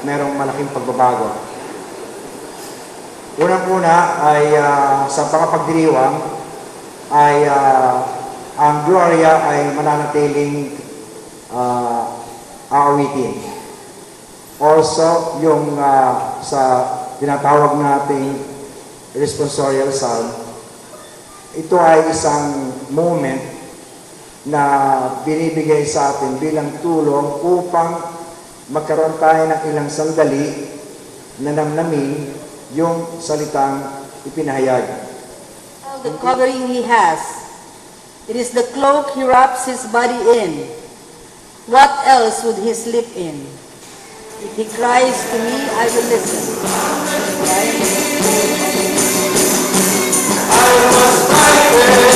merong malaking pagbabago. Unang-una ay sa pangapagdiriwang ay ang Gloria ay mananatiling aawitin. Also, yung sa tinatawag nating responsorial psalm, ito ay isang moment na binibigay sa atin bilang tulong upang magkaroon tayo ng ilang sandali na namnamin yung salitang ipinahayag. The covering he has, it is the cloak he wraps his body in. What else would he sleep in? If he cries to me, I will listen. Right? I was fighting.